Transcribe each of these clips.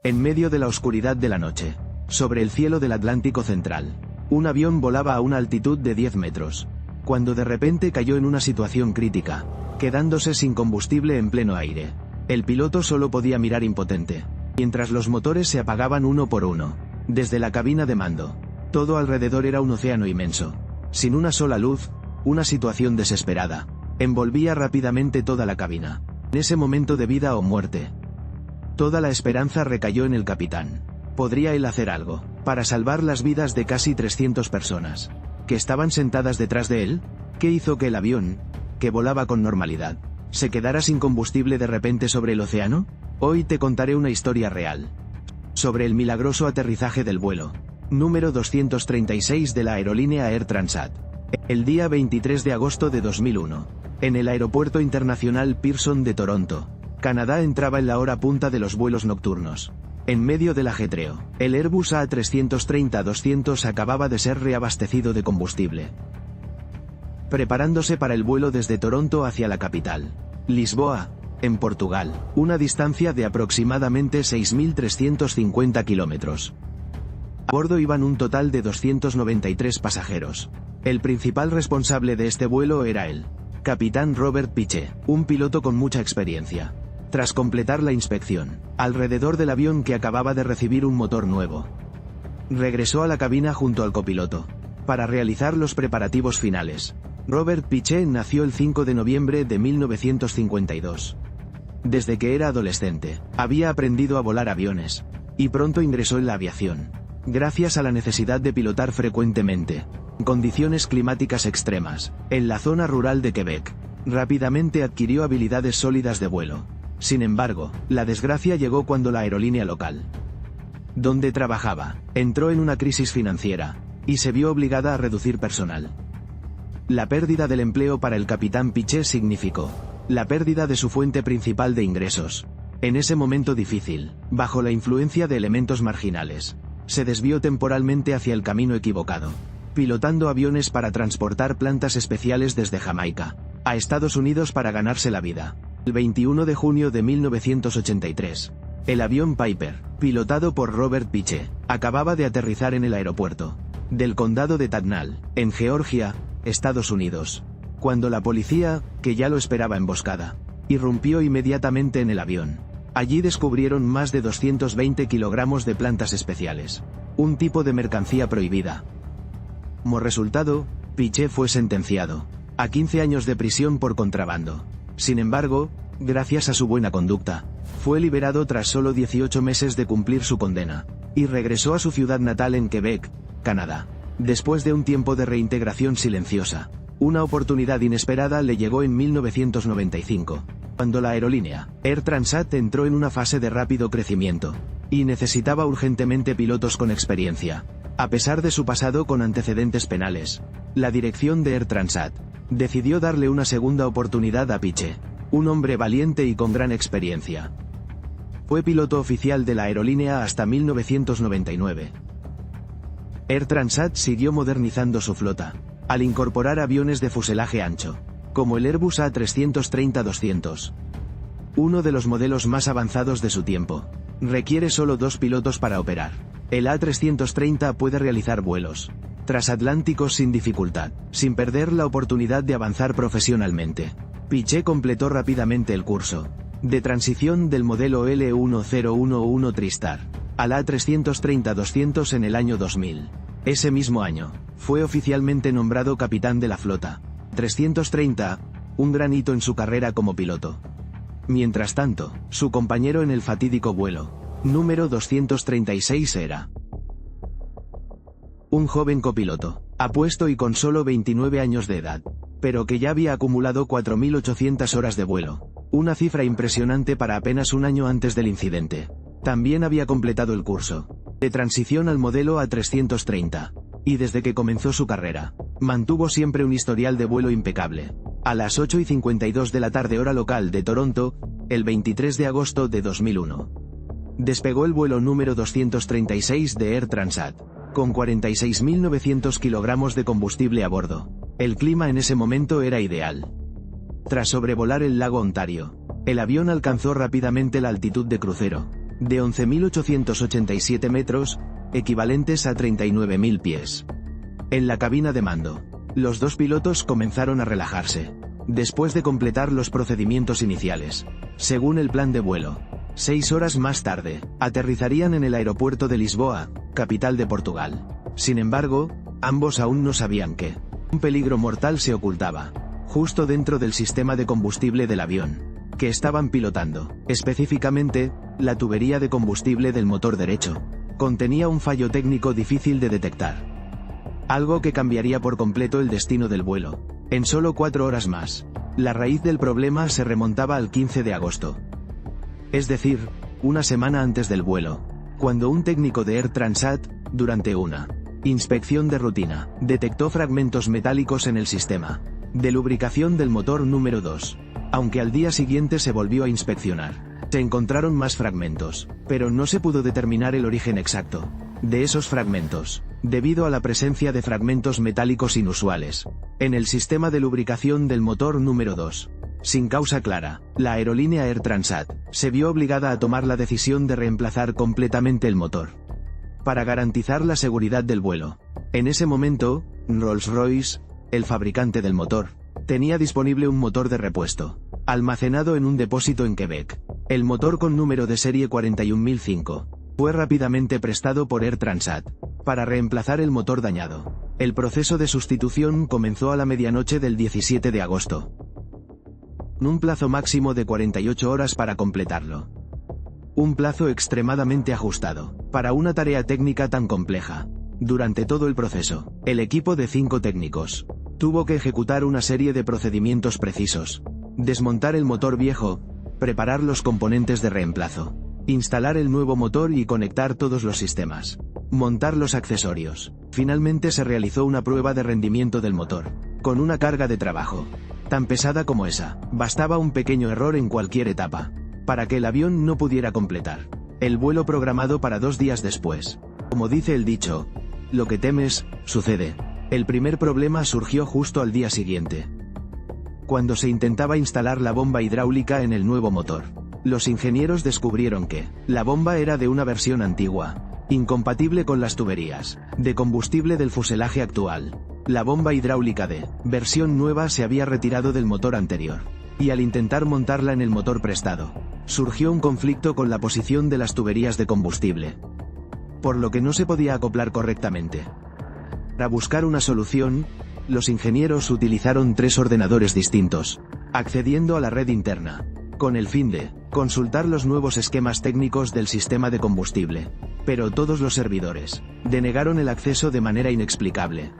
En medio de la oscuridad de la noche, sobre el cielo del Atlántico Central, un avión volaba a una altitud de 10 metros, cuando de repente cayó en una situación crítica, quedándose sin combustible en pleno aire. El piloto solo podía mirar impotente, mientras los motores se apagaban uno por uno. Desde la cabina de mando, todo alrededor era un océano inmenso, sin una sola luz. Una situación desesperada envolvía rápidamente toda la cabina. En ese momento de vida o muerte, toda la esperanza recayó en el capitán. ¿Podría él hacer algo para salvar las vidas de casi 300 personas que estaban sentadas detrás de él? ¿Qué hizo que el avión, que volaba con normalidad, se quedara sin combustible de repente sobre el océano? Hoy te contaré una historia real sobre el milagroso aterrizaje del vuelo número 236 de la aerolínea Air Transat. El día 23 de agosto de 2001, en el Aeropuerto Internacional Pearson de Toronto, Canadá, entraba en la hora punta de los vuelos nocturnos. En medio del ajetreo, el Airbus A330-200 acababa de ser reabastecido de combustible, preparándose para el vuelo desde Toronto hacia la capital, Lisboa, en Portugal, una distancia de aproximadamente 6.350 kilómetros. A bordo iban un total de 293 pasajeros. El principal responsable de este vuelo era el capitán Robert Piché, un piloto con mucha experiencia. Tras completar la inspección alrededor del avión, que acababa de recibir un motor nuevo, regresó a la cabina junto al copiloto para realizar los preparativos finales. Robert Piché nació el 5 de noviembre de 1952. Desde que era adolescente, había aprendido a volar aviones, y pronto ingresó en la aviación, gracias a la necesidad de pilotar frecuentemente en condiciones climáticas extremas, en la zona rural de Quebec. Rápidamente adquirió habilidades sólidas de vuelo. Sin embargo, la desgracia llegó cuando la aerolínea local donde trabajaba entró en una crisis financiera, y se vio obligada a reducir personal. La pérdida del empleo para el capitán Piché significó la pérdida de su fuente principal de ingresos. En ese momento difícil, bajo la influencia de elementos marginales, se desvió temporalmente hacia el camino equivocado, pilotando aviones para transportar plantas especiales desde Jamaica a Estados Unidos para ganarse la vida. El 21 de junio de 1983, el avión Piper, pilotado por Robert Piché, acababa de aterrizar en el aeropuerto del condado de Tatnall, en Georgia, Estados Unidos, cuando la policía, que ya lo esperaba emboscada, irrumpió inmediatamente en el avión. Allí descubrieron más de 220 kilogramos de plantas especiales, un tipo de mercancía prohibida. Como resultado, Piché fue sentenciado a 15 años de prisión por contrabando. Sin embargo, gracias a su buena conducta, fue liberado tras solo 18 meses de cumplir su condena, y regresó a su ciudad natal en Quebec, Canadá. Después de un tiempo de reintegración silenciosa, una oportunidad inesperada le llegó en 1995, cuando la aerolínea Air Transat entró en una fase de rápido crecimiento, y necesitaba urgentemente pilotos con experiencia. A pesar de su pasado con antecedentes penales, la dirección de Air Transat decidió darle una segunda oportunidad a Piché, un hombre valiente y con gran experiencia. Fue piloto oficial de la aerolínea hasta 1999. Air Transat siguió modernizando su flota, al incorporar aviones de fuselaje ancho, como el Airbus A330-200. Uno de los modelos más avanzados de su tiempo. Requiere solo 2 pilotos para operar. El A330 puede realizar vuelos transatlánticos sin dificultad, sin perder la oportunidad de avanzar profesionalmente. Piché completó rápidamente el curso de transición del modelo L1011 TriStar al A330-200 en el año 2000. Ese mismo año, fue oficialmente nombrado capitán de la flota 330, un gran hito en su carrera como piloto. Mientras tanto, su compañero en el fatídico vuelo número 236 era un joven copiloto, apuesto y con solo 29 años de edad, pero que ya había acumulado 4.800 horas de vuelo, una cifra impresionante para apenas un año antes del incidente. También había completado el curso de transición al modelo A330, y desde que comenzó su carrera, mantuvo siempre un historial de vuelo impecable. A las 8:52 de la tarde hora local de Toronto, el 23 de agosto de 2001, despegó el vuelo número 236 de Air Transat, con 46.900 kilogramos de combustible a bordo. El clima en ese momento era ideal. Tras sobrevolar el lago Ontario, el avión alcanzó rápidamente la altitud de crucero, de 11.887 metros, equivalentes a 39.000 pies. En la cabina de mando, los dos pilotos comenzaron a relajarse, después de completar los procedimientos iniciales. Según el plan de vuelo, 6 horas más tarde, aterrizarían en el aeropuerto de Lisboa, capital de Portugal. Sin embargo, ambos aún no sabían que un peligro mortal se ocultaba justo dentro del sistema de combustible del avión que estaban pilotando. Específicamente, la tubería de combustible del motor derecho contenía un fallo técnico difícil de detectar, algo que cambiaría por completo el destino del vuelo. En solo 4 horas más, la raíz del problema se remontaba al 15 de agosto. Es decir, una semana antes del vuelo, cuando un técnico de Air Transat, durante una inspección de rutina, detectó fragmentos metálicos en el sistema de lubricación del motor número 2. Aunque al día siguiente se volvió a inspeccionar, se encontraron más fragmentos, pero no se pudo determinar el origen exacto de esos fragmentos, debido a la presencia de fragmentos metálicos inusuales en el sistema de lubricación del motor número 2. Sin causa clara, la aerolínea Air Transat se vio obligada a tomar la decisión de reemplazar completamente el motor para garantizar la seguridad del vuelo. En ese momento, Rolls-Royce, el fabricante del motor, tenía disponible un motor de repuesto, almacenado en un depósito en Quebec. El motor con número de serie 41005 fue rápidamente prestado por Air Transat para reemplazar el motor dañado. El proceso de sustitución comenzó a la medianoche del 17 de agosto. Un plazo máximo de 48 horas para completarlo. Un plazo extremadamente ajustado para una tarea técnica tan compleja. Durante todo el proceso, el equipo de 5 técnicos tuvo que ejecutar una serie de procedimientos precisos: desmontar el motor viejo, preparar los componentes de reemplazo, instalar el nuevo motor y conectar todos los sistemas, montar los accesorios. Finalmente se realizó una prueba de rendimiento del motor, con una carga de trabajo tan pesada como esa. Bastaba un pequeño error en cualquier etapa para que el avión no pudiera completar el vuelo programado para 2 días después. Como dice el dicho, lo que temes, sucede. El primer problema surgió justo al día siguiente, cuando se intentaba instalar la bomba hidráulica en el nuevo motor. Los ingenieros descubrieron que la bomba era de una versión antigua, incompatible con las tuberías de combustible del fuselaje actual. La bomba hidráulica de versión nueva se había retirado del motor anterior, y al intentar montarla en el motor prestado, surgió un conflicto con la posición de las tuberías de combustible, por lo que no se podía acoplar correctamente. Para buscar una solución, los ingenieros utilizaron 3 ordenadores distintos, accediendo a la red interna, con el fin de consultar los nuevos esquemas técnicos del sistema de combustible. Pero todos los servidores denegaron el acceso de manera inexplicable,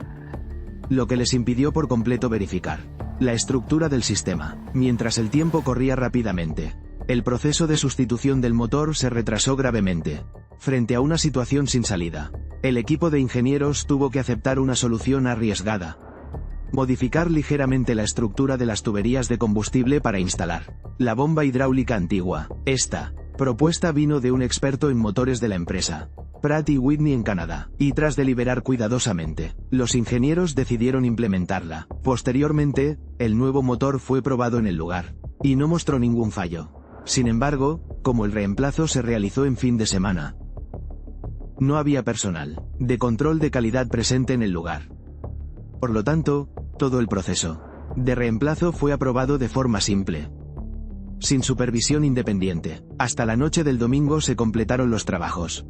lo que les impidió por completo verificar la estructura del sistema. Mientras el tiempo corría rápidamente, el proceso de sustitución del motor se retrasó gravemente. Frente a una situación sin salida, el equipo de ingenieros tuvo que aceptar una solución arriesgada: modificar ligeramente la estructura de las tuberías de combustible para instalar la bomba hidráulica antigua. Esta propuesta vino de un experto en motores de la empresa Pratt & Whitney en Canadá, y tras deliberar cuidadosamente, los ingenieros decidieron implementarla. Posteriormente, el nuevo motor fue probado en el lugar, y no mostró ningún fallo. Sin embargo, como el reemplazo se realizó en fin de semana, no había personal de control de calidad presente en el lugar. Por lo tanto, todo el proceso de reemplazo fue aprobado de forma simple, sin supervisión independiente. Hasta la noche del domingo se completaron los trabajos.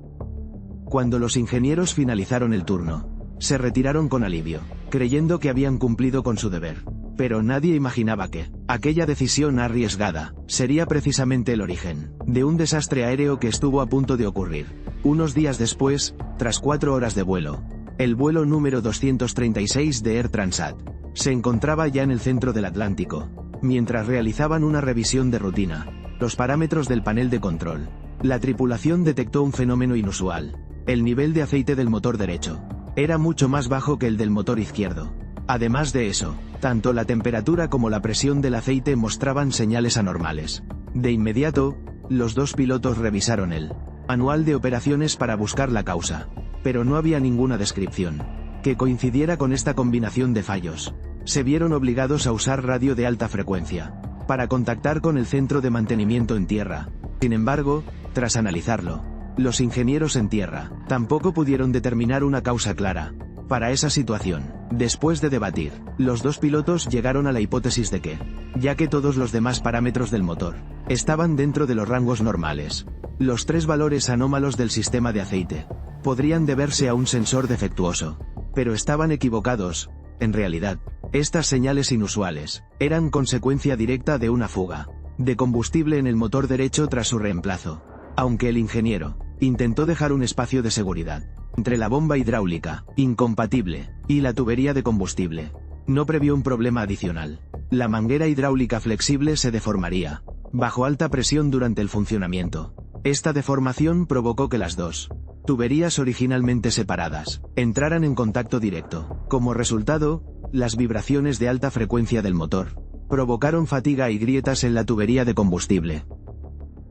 Cuando los ingenieros finalizaron el turno, se retiraron con alivio, creyendo que habían cumplido con su deber. Pero nadie imaginaba que aquella decisión arriesgada sería precisamente el origen de un desastre aéreo que estuvo a punto de ocurrir. Unos días después, tras 4 horas de vuelo, el vuelo número 236 de Air Transat se encontraba ya en el centro del Atlántico. Mientras realizaban una revisión de rutina, los parámetros del panel de control, la tripulación detectó un fenómeno inusual. El nivel de aceite del motor derecho era mucho más bajo que el del motor izquierdo. Además de eso, tanto la temperatura como la presión del aceite mostraban señales anormales. De inmediato, los dos pilotos revisaron el manual de operaciones para buscar la causa, pero no había ninguna descripción que coincidiera con esta combinación de fallos. Se vieron obligados a usar radio de alta frecuencia para contactar con el centro de mantenimiento en tierra. Sin embargo, Tras analizarlo, los ingenieros en tierra tampoco pudieron determinar una causa clara para esa situación. Después de debatir, los dos pilotos llegaron a la hipótesis de que, ya que todos los demás parámetros del motor estaban dentro de los rangos normales, los 3 valores anómalos del sistema de aceite podrían deberse a un sensor defectuoso. Pero estaban equivocados. En realidad, estas señales inusuales eran consecuencia directa de una fuga de combustible en el motor derecho tras su reemplazo. Aunque el ingeniero intentó dejar un espacio de seguridad entre la bomba hidráulica, incompatible, y la tubería de combustible, no previó un problema adicional. La manguera hidráulica flexible se deformaría bajo alta presión durante el funcionamiento. Esta deformación provocó que las dos tuberías originalmente separadas entraran en contacto directo. Como resultado, las vibraciones de alta frecuencia del motor provocaron fatiga y grietas en la tubería de combustible,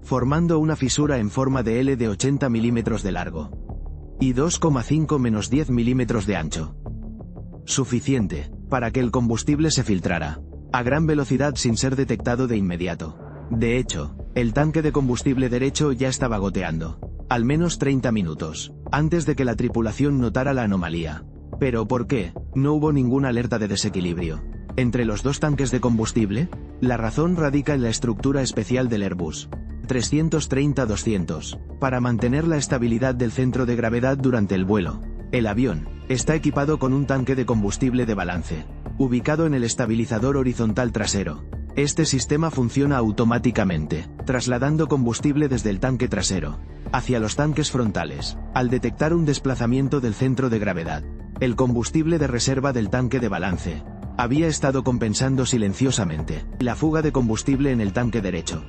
formando una fisura en forma de L de 80 milímetros de largo y 2,5-10 milímetros de ancho. Suficiente para que el combustible se filtrara a gran velocidad sin ser detectado de inmediato. De hecho, el tanque de combustible derecho ya estaba goteando al menos 30 minutos antes de que la tripulación notara la anomalía. ¿Pero por qué no hubo ninguna alerta de desequilibrio entre los dos tanques de combustible? La razón radica en la estructura especial del Airbus 330-200, para mantener la estabilidad del centro de gravedad durante el vuelo. El avión está equipado con un tanque de combustible de balance, ubicado en el estabilizador horizontal trasero. Este sistema funciona automáticamente, trasladando combustible desde el tanque trasero hacia los tanques frontales, al detectar un desplazamiento del centro de gravedad. El combustible de reserva del tanque de balance había estado compensando silenciosamente la fuga de combustible en el tanque derecho.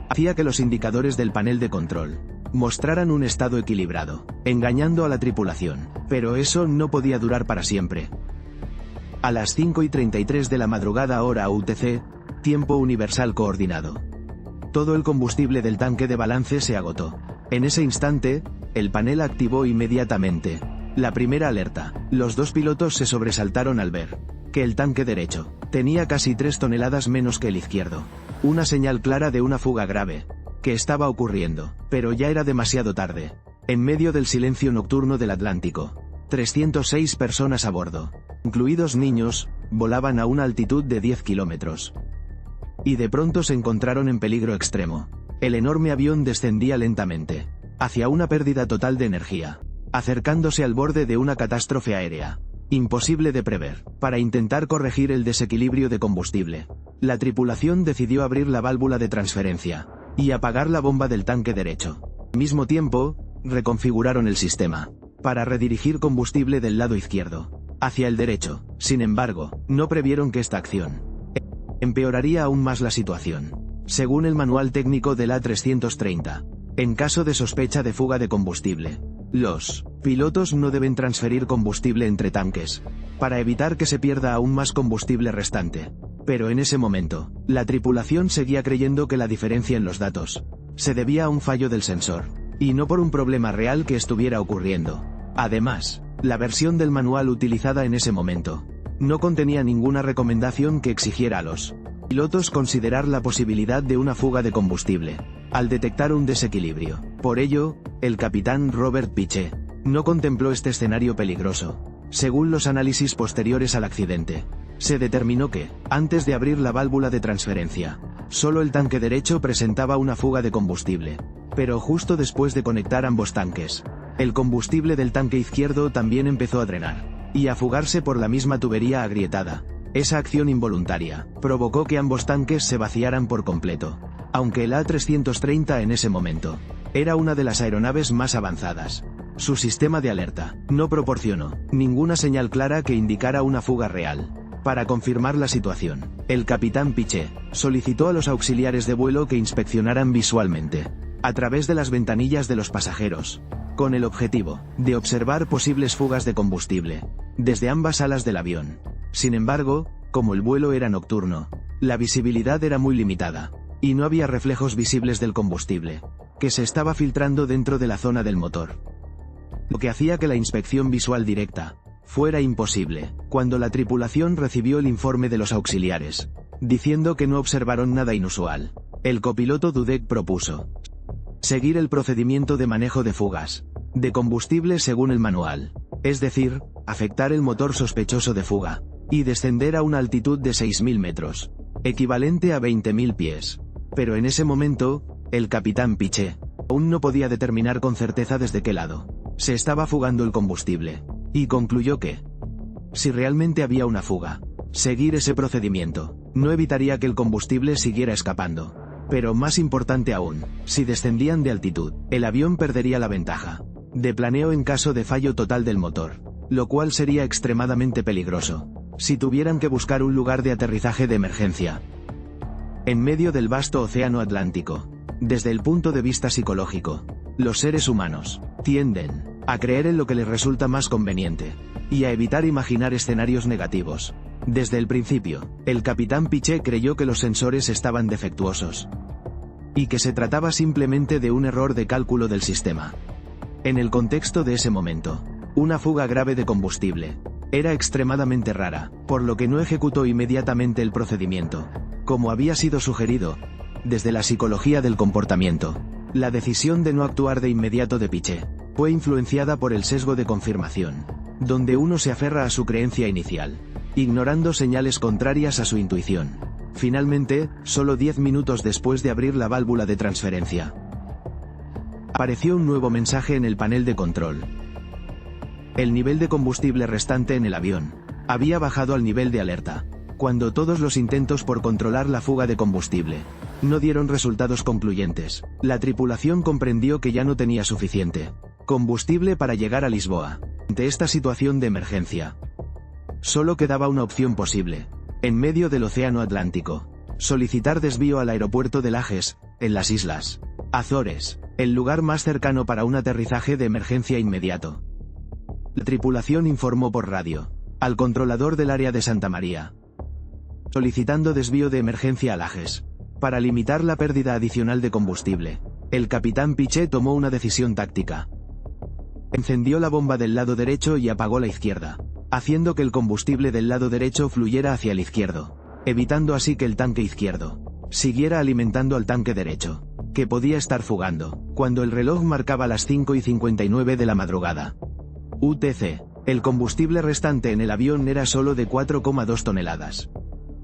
Hacía que los indicadores del panel de control mostraran un estado equilibrado, engañando a la tripulación, pero eso no podía durar para siempre. A las 5:33 de la madrugada hora UTC, tiempo universal coordinado, todo el combustible del tanque de balance se agotó. En ese instante, el panel activó inmediatamente la primera alerta. Los dos pilotos se sobresaltaron al ver que el tanque derecho tenía casi 3 toneladas menos que el izquierdo. Una señal clara de una fuga grave que estaba ocurriendo, pero ya era demasiado tarde. En medio del silencio nocturno del Atlántico, 306 personas a bordo, incluidos niños, volaban a una altitud de 10 kilómetros. Y de pronto se encontraron en peligro extremo. El enorme avión descendía lentamente hacia una pérdida total de energía, acercándose al borde de una catástrofe aérea imposible de prever. Para intentar corregir el desequilibrio de combustible, la tripulación decidió abrir la válvula de transferencia y apagar la bomba del tanque derecho. Al mismo tiempo, reconfiguraron el sistema para redirigir combustible del lado izquierdo hacia el derecho. Sin embargo, no previeron que esta acción empeoraría aún más la situación. Según el manual técnico del A330, en caso de sospecha de fuga de combustible, los pilotos no deben transferir combustible entre tanques, para evitar que se pierda aún más combustible restante. Pero en ese momento, la tripulación seguía creyendo que la diferencia en los datos se debía a un fallo del sensor, y no por un problema real que estuviera ocurriendo. Además, la versión del manual utilizada en ese momento no contenía ninguna recomendación que exigiera a los pilotos considerar la posibilidad de una fuga de combustible al detectar un desequilibrio. Por ello, el capitán Robert Piché no contempló este escenario peligroso. Según los análisis posteriores al accidente, se determinó que, antes de abrir la válvula de transferencia, solo el tanque derecho presentaba una fuga de combustible. Pero justo después de conectar ambos tanques, el combustible del tanque izquierdo también empezó a drenar y a fugarse por la misma tubería agrietada. Esa acción involuntaria provocó que ambos tanques se vaciaran por completo. Aunque el A330 en ese momento era una de las aeronaves más avanzadas, su sistema de alerta no proporcionó ninguna señal clara que indicara una fuga real. Para confirmar la situación, el capitán Piché solicitó a los auxiliares de vuelo que inspeccionaran visualmente a través de las ventanillas de los pasajeros, con el objetivo de observar posibles fugas de combustible desde ambas alas del avión. Sin embargo, como el vuelo era nocturno, la visibilidad era muy limitada, y no había reflejos visibles del combustible que se estaba filtrando dentro de la zona del motor, lo que hacía que la inspección visual directa fuera imposible. Cuando la tripulación recibió el informe de los auxiliares, diciendo que no observaron nada inusual, el copiloto Dudek propuso Seguir el procedimiento de manejo de fugas de combustible según el manual. Es decir, afectar el motor sospechoso de fuga. Y descender a una altitud de 6.000 metros. Equivalente a 20.000 pies. Pero en ese momento, el capitán Piché aún no podía determinar con certeza desde qué lado se estaba fugando el combustible. Y concluyó que, si realmente había una fuga, seguir ese procedimiento no evitaría que el combustible siguiera escapando. Pero más importante aún, si descendían de altitud, el avión perdería la ventaja de planeo en caso de fallo total del motor, lo cual sería extremadamente peligroso si tuvieran que buscar un lugar de aterrizaje de emergencia en medio del vasto océano Atlántico. Desde el punto de vista psicológico, los seres humanos tienden a creer en lo que les resulta más conveniente y a evitar imaginar escenarios negativos. Desde el principio, el capitán Piché creyó que los sensores estaban defectuosos y que se trataba simplemente de un error de cálculo del sistema. En el contexto de ese momento, una fuga grave de combustible era extremadamente rara, por lo que no ejecutó inmediatamente el procedimiento, como había sido sugerido desde la psicología del comportamiento. La decisión de no actuar de inmediato de Piché fue influenciada por el sesgo de confirmación, donde uno se aferra a su creencia inicial, ignorando señales contrarias a su intuición. Finalmente, solo 10 minutos después de abrir la válvula de transferencia, apareció un nuevo mensaje en el panel de control. El nivel de combustible restante en el avión había bajado al nivel de alerta, cuando todos los intentos por controlar la fuga de combustible no dieron resultados concluyentes. La tripulación comprendió que ya no tenía suficiente combustible para llegar a Lisboa. Ante esta situación de emergencia, solo quedaba una opción posible, en medio del océano Atlántico: solicitar desvío al aeropuerto de Lajes, en las Islas Azores, el lugar más cercano para un aterrizaje de emergencia inmediato. La tripulación informó por radio al controlador del área de Santa María, solicitando desvío de emergencia a Lajes. Para limitar la pérdida adicional de combustible, el capitán Piché tomó una decisión táctica. Encendió la bomba del lado derecho y apagó la izquierda, haciendo que el combustible del lado derecho fluyera hacia el izquierdo, evitando así que el tanque izquierdo siguiera alimentando al tanque derecho, que podía estar fugando, cuando el reloj marcaba las 5:59 de la madrugada. UTC. El combustible restante en el avión era solo de 4,2 toneladas.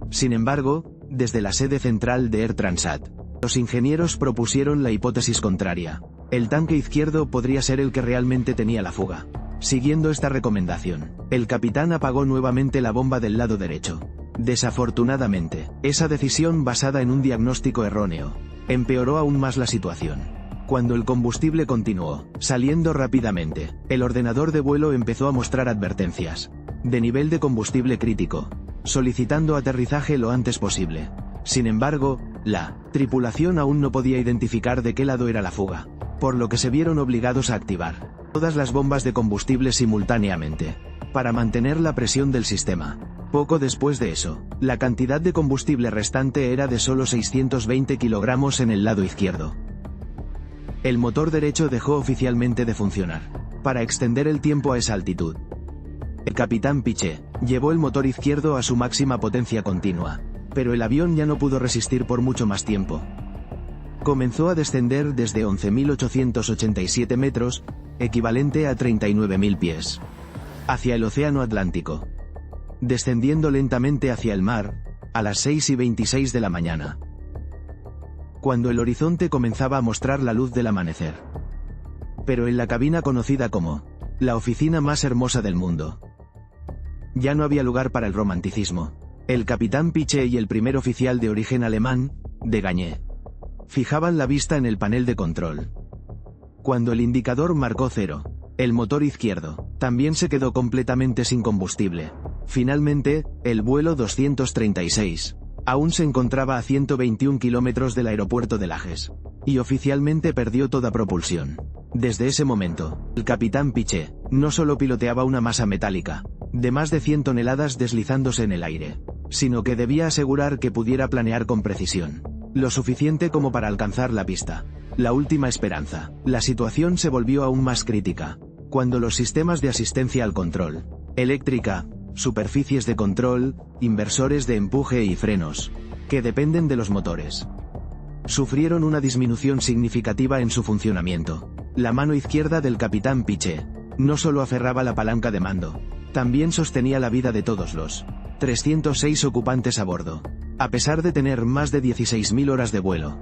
Sin embargo, desde la sede central de Air Transat, los ingenieros propusieron la hipótesis contraria. El tanque izquierdo podría ser el que realmente tenía la fuga. Siguiendo esta recomendación, el capitán apagó nuevamente la bomba del lado derecho. Desafortunadamente, esa decisión basada en un diagnóstico erróneo empeoró aún más la situación. Cuando el combustible continuó saliendo rápidamente, el ordenador de vuelo empezó a mostrar advertencias de nivel de combustible crítico, solicitando aterrizaje lo antes posible. Sin embargo, la tripulación aún no podía identificar de qué lado era la fuga, por lo que se vieron obligados a activar todas las bombas de combustible simultáneamente para mantener la presión del sistema. Poco después de eso, la cantidad de combustible restante era de solo 620 kilogramos en el lado izquierdo. El motor derecho dejó oficialmente de funcionar para extender el tiempo a esa altitud. El capitán Piché llevó el motor izquierdo a su máxima potencia continua, pero el avión ya no pudo resistir por mucho más tiempo. Comenzó a descender desde 11.887 metros, equivalente a 39.000 pies, hacia el océano Atlántico, descendiendo lentamente hacia el mar, a las 6:26 de la mañana, cuando el horizonte comenzaba a mostrar la luz del amanecer. Pero en la cabina conocida como la oficina más hermosa del mundo, ya no había lugar para el romanticismo. El capitán Piché y el primer oficial de origen alemán, de Gagné, fijaban la vista en el panel de control. Cuando el indicador marcó 0, el motor izquierdo también se quedó completamente sin combustible. Finalmente, el vuelo 236 aún se encontraba a 121 kilómetros del aeropuerto de Lajes, y oficialmente perdió toda propulsión. Desde ese momento, el capitán Piché no solo piloteaba una masa metálica de más de 100 toneladas deslizándose en el aire, sino que debía asegurar que pudiera planear con precisión, lo suficiente como para alcanzar la pista, la última esperanza. La situación se volvió aún más crítica cuando los sistemas de asistencia al control, eléctrica, superficies de control, inversores de empuje y frenos, que dependen de los motores, sufrieron una disminución significativa en su funcionamiento. La mano izquierda del capitán Piché no solo aferraba la palanca de mando, también sostenía la vida de todos los 306 ocupantes a bordo. A pesar de tener más de 16.000 horas de vuelo,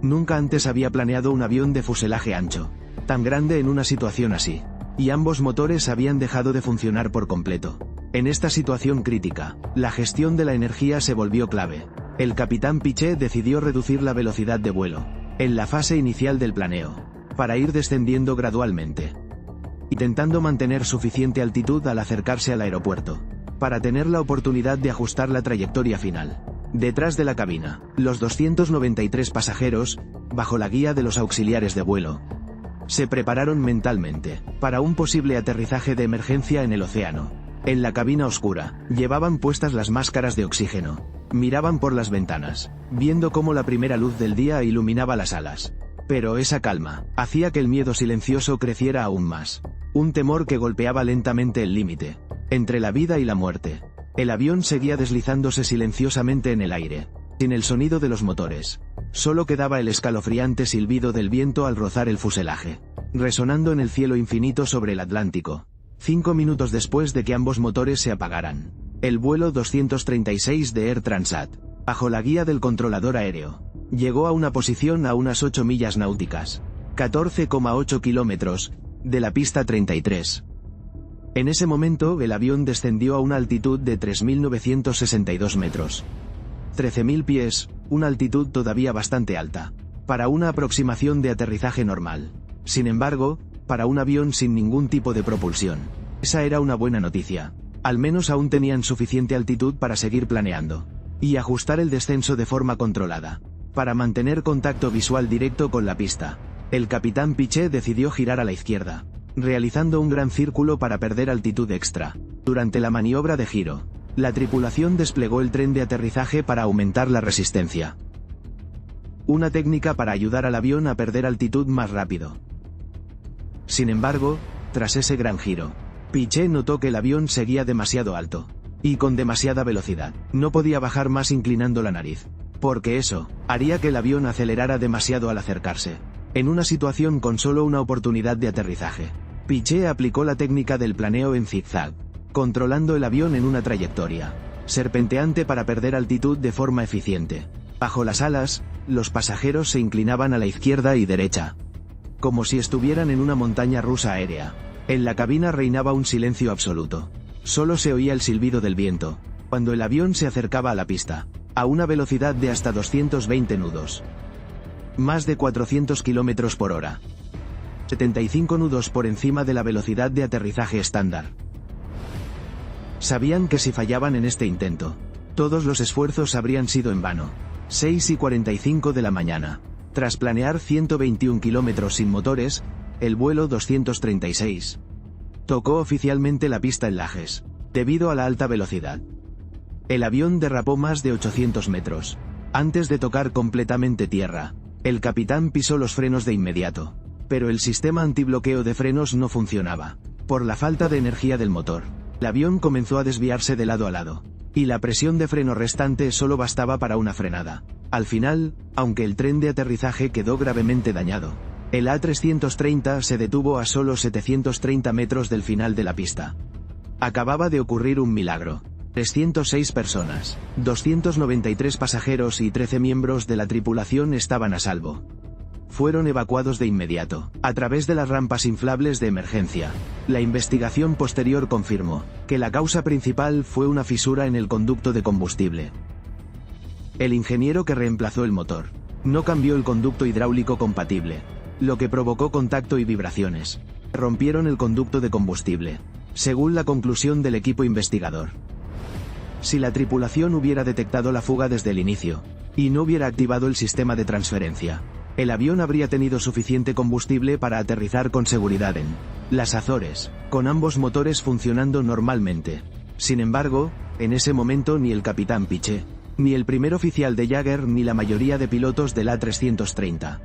nunca antes había planeado un avión de fuselaje ancho tan grande en una situación así, y ambos motores habían dejado de funcionar por completo. En esta situación crítica, la gestión de la energía se volvió clave. El capitán Piché decidió reducir la velocidad de vuelo en la fase inicial del planeo, para ir descendiendo gradualmente, intentando mantener suficiente altitud al acercarse al aeropuerto, para tener la oportunidad de ajustar la trayectoria final. Detrás de la cabina, los 293 pasajeros, bajo la guía de los auxiliares de vuelo, se prepararon mentalmente para un posible aterrizaje de emergencia en el océano. En la cabina oscura, llevaban puestas las máscaras de oxígeno, miraban por las ventanas, viendo cómo la primera luz del día iluminaba las alas. Pero esa calma hacía que el miedo silencioso creciera aún más. Un temor que golpeaba lentamente el límite entre la vida y la muerte. El avión seguía deslizándose silenciosamente en el aire, sin el sonido de los motores. Solo quedaba el escalofriante silbido del viento al rozar el fuselaje, resonando en el cielo infinito sobre el Atlántico. 5 minutos después de que ambos motores se apagaran, el vuelo 236 de Air Transat, bajo la guía del controlador aéreo, llegó a una posición a unas 8 millas náuticas, 14,8 kilómetros, de la pista 33. En ese momento el avión descendió a una altitud de 3.962 metros. 13.000 pies, una altitud todavía bastante alta, para una aproximación de aterrizaje normal. Sin embargo, para un avión sin ningún tipo de propulsión, esa era una buena noticia. Al menos aún tenían suficiente altitud para seguir planeando y ajustar el descenso de forma controlada, para mantener contacto visual directo con la pista. El capitán Piché decidió girar a la izquierda, realizando un gran círculo para perder altitud extra. Durante la maniobra de giro, la tripulación desplegó el tren de aterrizaje para aumentar la resistencia, una técnica para ayudar al avión a perder altitud más rápido. Sin embargo, tras ese gran giro, Piché notó que el avión seguía demasiado alto, y con demasiada velocidad. No podía bajar más inclinando la nariz, porque eso haría que el avión acelerara demasiado al acercarse. En una situación con solo una oportunidad de aterrizaje, Piché aplicó la técnica del planeo en zigzag, controlando el avión en una trayectoria serpenteante para perder altitud de forma eficiente. Bajo las alas, los pasajeros se inclinaban a la izquierda y derecha, como si estuvieran en una montaña rusa aérea. En la cabina reinaba un silencio absoluto. Solo se oía el silbido del viento, cuando el avión se acercaba a la pista, a una velocidad de hasta 220 nudos. Más de 400 km por hora. 75 nudos por encima de la velocidad de aterrizaje estándar. Sabían que si fallaban en este intento, todos los esfuerzos habrían sido en vano. 6:45 de la mañana. Tras planear 121 kilómetros sin motores, el vuelo 236 tocó oficialmente la pista en Lajes, debido a la alta velocidad. El avión derrapó más de 800 metros. Antes de tocar completamente tierra, el capitán pisó los frenos de inmediato, pero el sistema antibloqueo de frenos no funcionaba, por la falta de energía del motor. El avión comenzó a desviarse de lado a lado, y la presión de freno restante solo bastaba para una frenada. Al final, aunque el tren de aterrizaje quedó gravemente dañado, el A330 se detuvo a solo 730 metros del final de la pista. Acababa de ocurrir un milagro. 306 personas, 293 pasajeros y 13 miembros de la tripulación estaban a salvo. Fueron evacuados de inmediato, a través de las rampas inflables de emergencia. La investigación posterior confirmó que la causa principal fue una fisura en el conducto de combustible. El ingeniero que reemplazó el motor no cambió el conducto hidráulico compatible, lo que provocó contacto y vibraciones. Rompieron el conducto de combustible, según la conclusión del equipo investigador. Si la tripulación hubiera detectado la fuga desde el inicio, y no hubiera activado el sistema de transferencia, el avión habría tenido suficiente combustible para aterrizar con seguridad en las Azores, con ambos motores funcionando normalmente. Sin embargo, en ese momento ni el capitán Piché, ni el primer oficial de Jagger ni la mayoría de pilotos del A330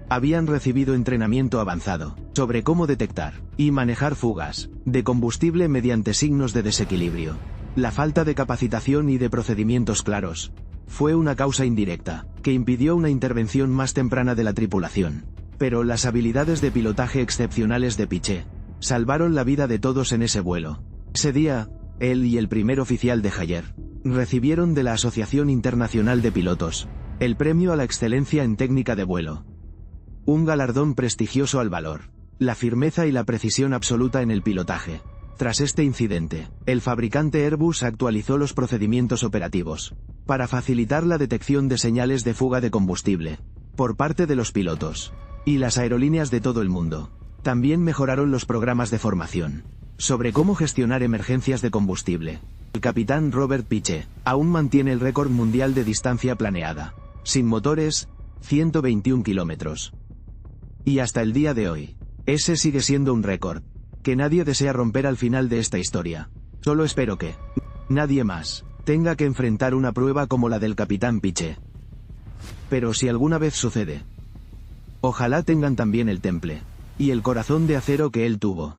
habían recibido entrenamiento avanzado sobre cómo detectar y manejar fugas de combustible mediante signos de desequilibrio. La falta de capacitación y de procedimientos claros Fue una causa indirecta, que impidió una intervención más temprana de la tripulación. Pero las habilidades de pilotaje excepcionales de Piché salvaron la vida de todos en ese vuelo. Ese día, él y el primer oficial de Haier recibieron de la Asociación Internacional de Pilotos el premio a la excelencia en técnica de vuelo. Un galardón prestigioso al valor, la firmeza y la precisión absoluta en el pilotaje. Tras este incidente, el fabricante Airbus actualizó los procedimientos operativos para facilitar la detección de señales de fuga de combustible por parte de los pilotos y las aerolíneas de todo el mundo. También mejoraron los programas de formación sobre cómo gestionar emergencias de combustible. El capitán Robert Piché aún mantiene el récord mundial de distancia planeada, sin motores, 121 kilómetros. Y hasta el día de hoy, ese sigue siendo un récord que nadie desea romper al final de esta historia. Solo espero que nadie más tenga que enfrentar una prueba como la del capitán Piché. Pero si alguna vez sucede, ojalá tengan también el temple y el corazón de acero que él tuvo.